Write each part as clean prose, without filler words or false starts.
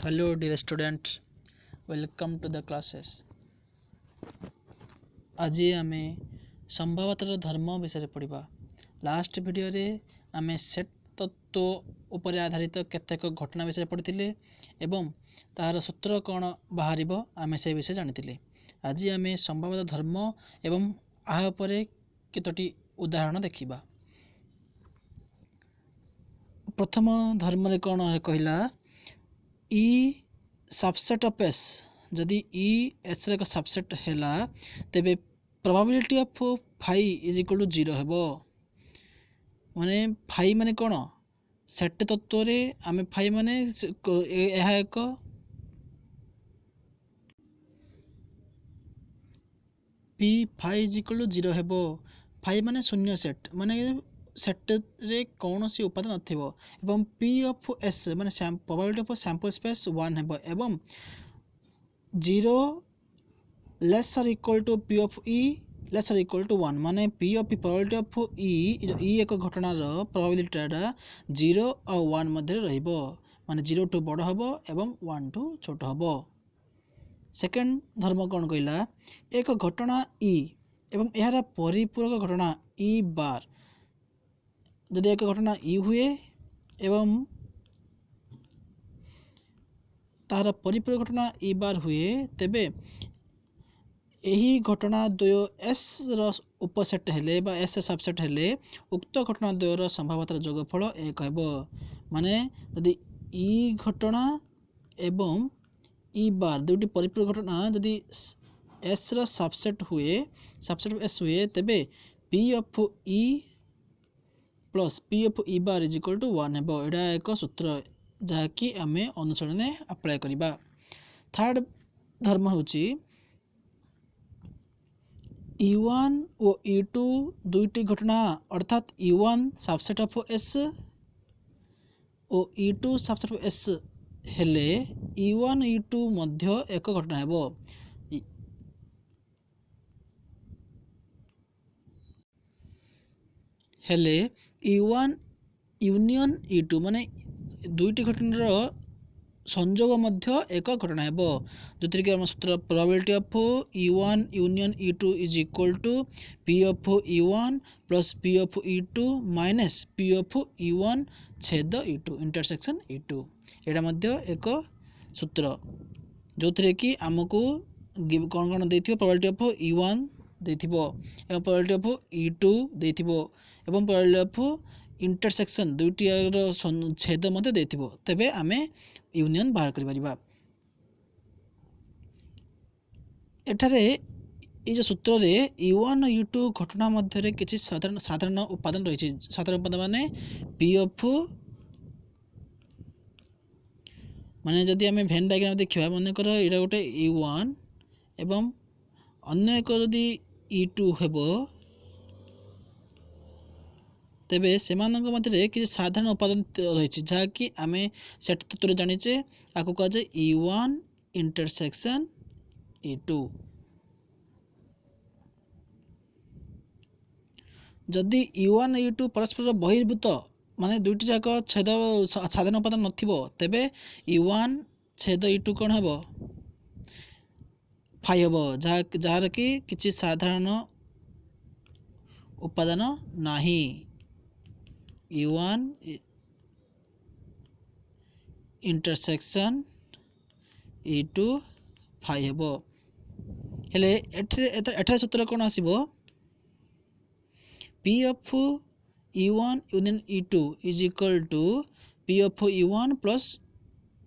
Hello dear student, welcome to the classes. आज आमे संभाव्यतार धर्म विषय पढ़ा। लास्ट वीडियो रे आमे सेट तत्व उपर आधारित केतेक घटना विषय पढ़ी एवं तार सूत्र कौन बाहर आमे से विषय जानी। आज आमे संभाव्यता धर्म एवं आहा उपरे केतोटी उदाहरण देखिबा। प्रथम धर्म रे कौन कहला ई सबसेट ऑफ एस जदि ई एच रे सबसेट हैला तेबे probability of phi is equal to 0 हेबो। माने फाई माने कौन सेट तत्व रे आमे फाई माने यह एक P phi is equal to 0 हेबो। फाई माने शून्य सेट माने सेट रे कौन सी उपादान नथिबो एवं पी ऑफ एस माने प्रोबेबिलिटी ऑफ सैंपल स्पेस 1 हेबो एवं 0 less or equal to P of E less or equal to 1 माने P of probability of E एक घटनार प्रोबेबिलिटीटा 0 और 1 मध्य रहिबो माने 0 टू बड़ हबो एवं 1 टू छोट हबो। सेकेंड धर्म कौन कहला एक घटना ई एवं यार परिपूरक घटना ई बार जदि एक घटना ई हुए एवं तार परिपूरक घटना ई बार हुए तेबे यही घटना द्वय एस रो उपसेट हेले बा एस सबसेट हेले उक्त घटना द्वय रो संभाव्यतार जोगफल 1 हेबो। माने यदि ई घटना एवं ई बार दुटी परिपूरक घटना यदि एस रो सबसेट हुए सबसेट एस हुए तेबे P of E plus P of E bar is equal to 1 हेबो। एडा एक सूत्र जहाँकि आमे अनुसरण अप्लाई करिबा। थर्ड धर्म होची E1 और E2 दुईटी घटना अर्थात E1 सबसेट ऑफ S और E2 सबसेट ऑफ S हेले E1 E2 मध्य एक घटना हेबो। हेले E1 यूनियन E2 माने दुईटी घटनार संयोग मध्य एक घटना हेबो जोतिर कि हम सूत्र probability of E1 union E2 is equal to P of E1 plus P of E2 minus P of E1 छेद E2 इंटरसेक्शन E2 एटा मध्य एक सूत्र जोतिर कि हमको कौन कौन देथिबो प्रोबेबिलिटी ऑफ E1 देथिबो एवं प्रोबेबिलिटी ऑफ E2 देथिबो एवं प्रोबेबिलिटी ऑफ इंटरसेक्शन दुईटी छेद मध्य देथिबो तबे आमे यूनियन बाहर करि परिबा। एठारे ये जो सूत्र रे E1 U2 घटना मध्य रे किछि साधारण उपादान रहिछि। साधारण उपादान माने P ऑफ माने जदि आमे वेन डायग्राम देखिबा माने कर एटा गोटे E1 एवं अन्य एक जदि E2 हेबो तेबे सेमानक मध्य किसी साधारण उपादान रही जहाँकि आमे सेट तत्व जानीचे आपको कह जाए E1 इंटरसेक्शन E2। जदि E1 E2 परस्पर बहिर्भूत माने दुईटी जाक छेद साधारण उपादान नथिबो तेबे E1 छेद E2 कौन हेबो फाई हेबो जार कि किछि साधारण उपादान नाही। E1 इंटरसेक्शन E2 फाई हेबो। हेले एठारे सूत्र कौन आसीबो P of E1 union E2 is equal to P of E1 plus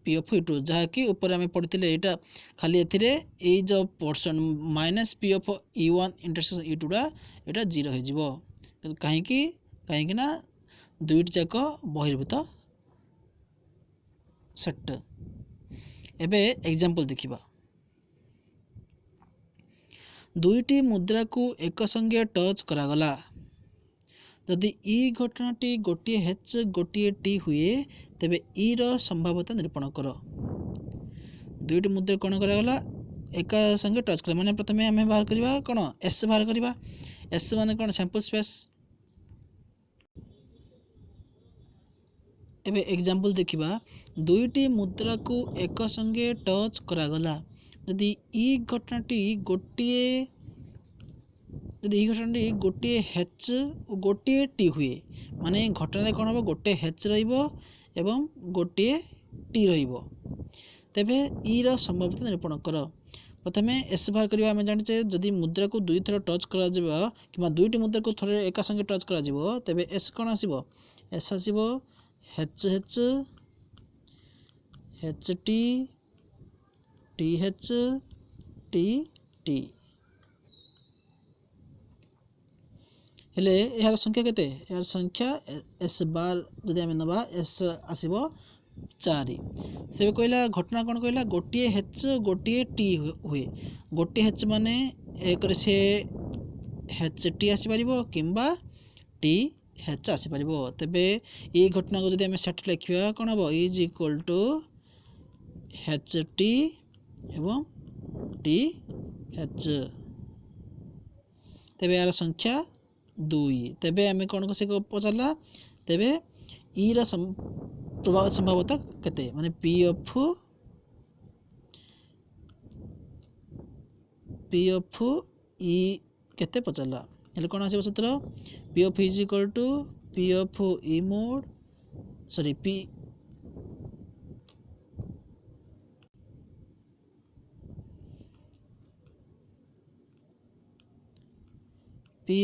P of E2 जहाँकि ऊपर आमे पढ़िथिले एटा खाली एथिरे ए जो portion minus P of E1 intersection E2 टा एटा 0 हो जिवो काहे ना दुईट जाक बहिर्भूत सेट। एबे एग्जांपल देखिबा। दुईटी मुद्रा को एक संगे टच करागला जदि ई घटनाटी गोटे H गोटे T हुए तेबे ई रो संभाव्यता निरूपण कर। दुईटी मुद्रा कौन करागला एक संगे टच कर माने प्रथमे आमे बाहर करबा कौन S बाहर करबा S माने कौन सैंपल स्पेस एबे एग्जांपल देखिबा दुईटी मुद्रा को एक संगे टच करागला यदि ई घटनाटी गोटिए गोटे हेच और गोटे टी हुए माने घटना कौन हम गोटे हेच एवं गोटे टी तेबे ई रो संभाव्यता निरूपण कर प्रथमे एस बाहर करबा हम जानिचे जदि मुद्रा को दुई थर टच करा जिवो किबा दुईटी मुद्रा को थरे एका संगे टच करा जिवो तेबे एस कोन आसीबो एस आसीबो हेच हेच हेच टी हेच टी टी हेले यार संख्या केते यार संख्या एस बार जदि हम नबा एस आसीबो 4 से कहला घटना कौन कहला गोटे हेच गोटे टी हुए गोटे हेच माने एक से हेच टी आसी परिबो किंबा टी हेच आसी परिबो तबे ए घटना को जदि हम सेट लिखिबा कोन हबो is equal to H T एवं टी हेच तेबे यार संख्या 2 तेबे आम कौन को से पचारा तेबे ई रा प्रभाव संभाव्यता केते माने पी ऑफ ई केते पचारा हेले कोन आसीबो सूत्र P of is equal to P of E mode sorry P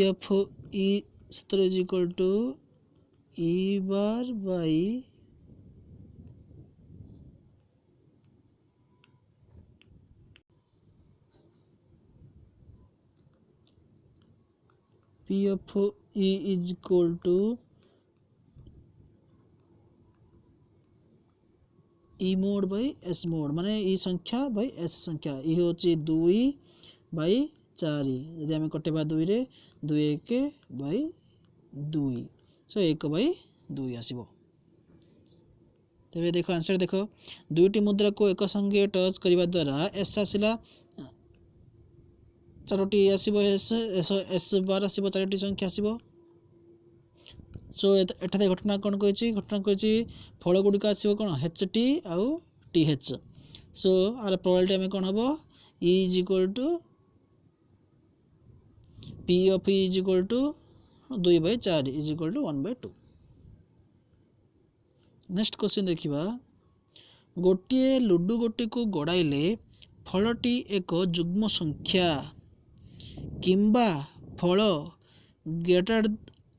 of E सूत्र is equal to E bar by P of E is equal to E mode by S mode माने ई संख्या by S संख्या ई होची 2 by 4 यदि आम कटेबा 2 रे 2 1 by 2 so 1 by 2 आसीबो तेबे देखो आंसर देखो दुईटी मुद्रा को एक संगे टच करबा द्वारा एस आसिला 4टी आसीबो एस बार आसीबो 4टी संख्या आसीबो सो एठारे घटना कौन कही घटना कही फल गुड़िक आसो कौन एच टी आउ टी एच सो आर प्रोबेबिलिटी आम कौन हम E is equal to P of E is equal to 2 by 4 is equal to 1 by 2 next question देखिबा गोटे लुडु गोटी को गड़ाइले फलटी एक जुग्म संख्या किंबा फल ग्रेटर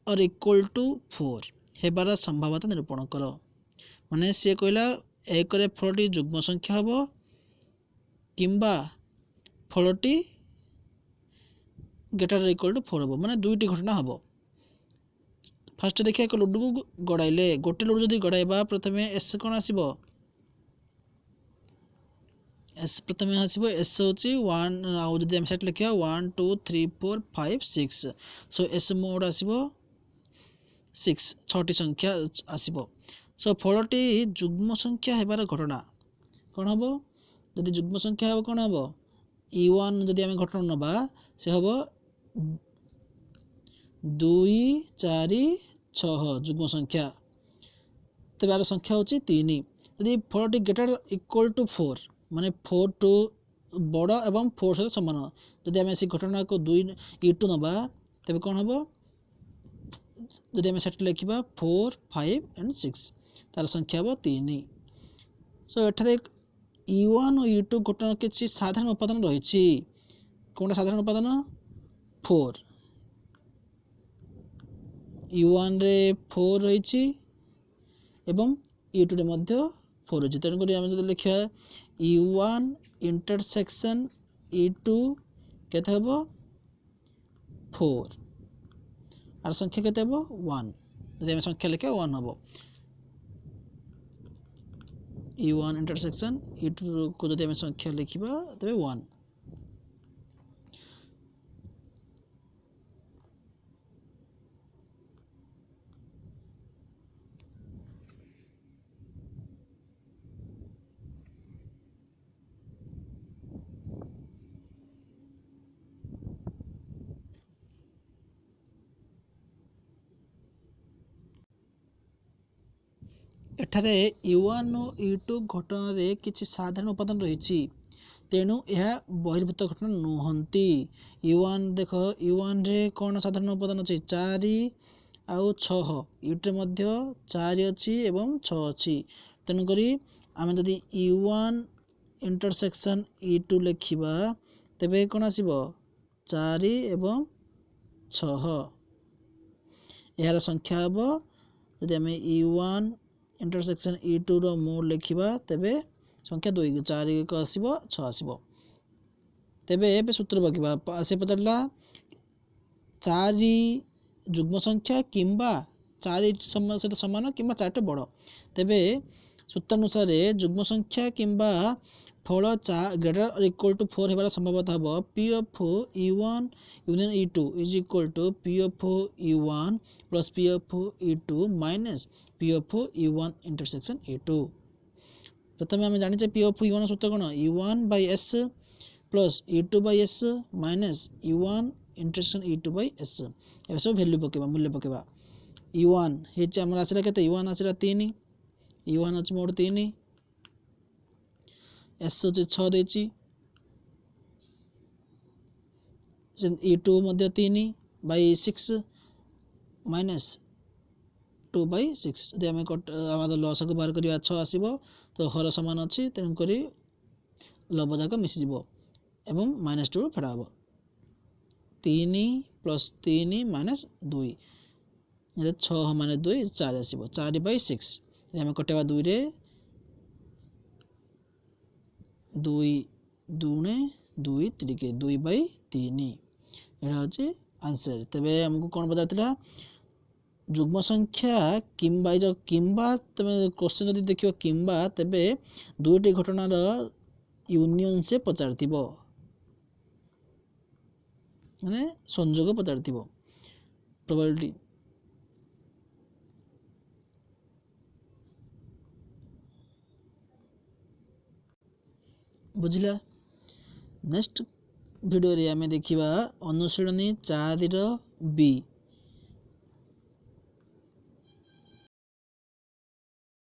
और इक्वल टू 4 हेबार संभाव्यता निरूपण कर माने से कहला एक रे फलटी जुग्म संख्या हबो किंबा फलटी ग्रेटर और इक्वल टू 4 हबो माने दुईटी घटना हबो फास्ट देखिए एक लुडु को गड़ाइले गोटे लुडु जदि गड़ाइबा प्रथमे एस कोन आसीबो एस प्रथमे आसीबो एस होची 1 आउ जदि हम सेट लिखिया 1 2 3 4 5 6 सो एस मोड आसीबो 6 संख्या आसीबो सो फलटी जुग्म संख्या हेबार घटना कौन हम जदि जुग्म संख्या हम कौन हम ई1 जदि आम घटना नबा से हम 2 4 6 जुग्म संख्या तेज आर संख्या होची 3 यदि फलटी ग्रेटर इक्वल टू 4 माने 4 टू बड़ एवं 4 सहित समान जदि आम से घटना को 2 ई2 नबा तेज कौन हम जदि आम सेट लिखा 4 5 एंड 6 तार संख्या हम 3 सो एठारे ई1 और ई2 घटना किसी साधारण उपादान रही कौन साधारण उपादान 4 ई1 रे 4 रही एवं ई2 रे मध्य 4 रही तेणुक आम जो लिखा ई1 इंटरसेक्शन ई2 केते हम 4 आर संख्या केते हम 1 यदि हम संख्या लिखा 1 हम ई1 इंटरसेक्शन ई2 को जदि हम संख्या लिखा तेरे 1 ଏଠାରେ U1 ଓ U2 ଘଟଣାରେ କିଛି ସାଧାରଣ ଉପାଦାନ ରହିଛି, ତେଣୁ ଏହା ବହିର୍ଭୂତ ଘଟଣା ନୁହନ୍ତି। U1 ଦେଖ, U1ରେ କ'ଣ ସାଧାରଣ ଉପାଦାନ ଅଛି? 4 ଆଉ 6। U2ରେ ମଧ୍ୟ 4 ଅଛି ଏବଂ 6 ଅଛି। ତେଣୁକରି ଆମେ ଯଦି U1 ଇଣ୍ଟରସେକ୍ସନ୍ U2 ଲେଖିବା, ତେବେ କ'ଣ ଆସିବ? 4 ଏବଂ 6। ଏହାର ସଂଖ୍ୟା ହେବ, ଯଦି ଆମେ U1 ଇଣ୍ଟରସେକ୍ସନ୍ U2 ର ମୋଡ୍ ଲେଖିବା, ତେବେ ସଂଖ୍ୟା 2, 4 ଆସିବ, 6 ଆସିବ। ତେବେ ଏବେ ସୂତ୍ର ପକାଇବା। ସେ ପଚାରିଲା 4 ଯୁଗ୍ମ ସଂଖ୍ୟା କିମ୍ବା 4 ସହିତ ସମାନ କିମ୍ବା 4ଠୁ ବଡ଼। ତେବେ ସୂତ୍ରାନୁସାରେ ଯୁଗ୍ମ ସଂଖ୍ୟା କିମ୍ବା ଫଳ ଗ୍ରେଟର ଅର୍ ଇକ୍ୱାଲ୍ ଟୁ 4 ହେବାର ସମ୍ଭାବତା ହେବ P of U1 union U2 is equal to P of U1 plus P of U2 minus P of U1 intersection U2। प्रथम आम जाने P of U1 सूत्र कौन? U1 by S plus U2 by S minus U1 intersection U2 by S। ए सब value पकेबा, मूल्य पकेबा। U1 हेचे हमर आसिला केते? U1 आसिला 3, U1 अछि मोड 3, S अछि 6 देछि, E2 ମଧ୍ୟ 3 by 6 minus 2 by 6। ଯଦି ଆମେ ଲସକୁ ବାହାର କରିବା 6 ଆସିବ, ତ ହର ସମାନ ଅଛି, ତେଣୁକରି ଲବ ଯାକ ମିଶିଯିବ ଏବଂ -2 ଫେଡ଼ା ହେବ। 3 plus 3 minus 2, 6 minus 2 4 ଆସିବ, 4 by 6। ଯଦି ଆମେ କଟେଇବା 2ରେ, 2 2 2 3 2 by 3। ଏଟା ହେଉଛି आंसर। ତେବେ ଆମକୁ କ'ଣ ପଚାରିଥିଲା? ଯୁଗ୍ମ ସଂଖ୍ୟା କିମ୍ବା ଏ ଯେଉଁ କିମ୍ବା, ତମେ କ୍ୱେଶ୍ଚନ୍ ଯଦି ଦେଖିବ କିମ୍ବା, ତେବେ ଦୁଇଟି ଘଟଣାର ୟୁନିୟନ ସେ ପଚାରିଥିବ, ମାନେ ସଂଯୋଗ ପଚାରିଥିବ। ପ୍ରୋବାବିଲିଟି ବୁଝିଲା। ନେକ୍ସଟ ଭିଡ଼ିଓରେ ଆମେ ଦେଖିବା ଅନୁଶୀଳନୀ 4ର B।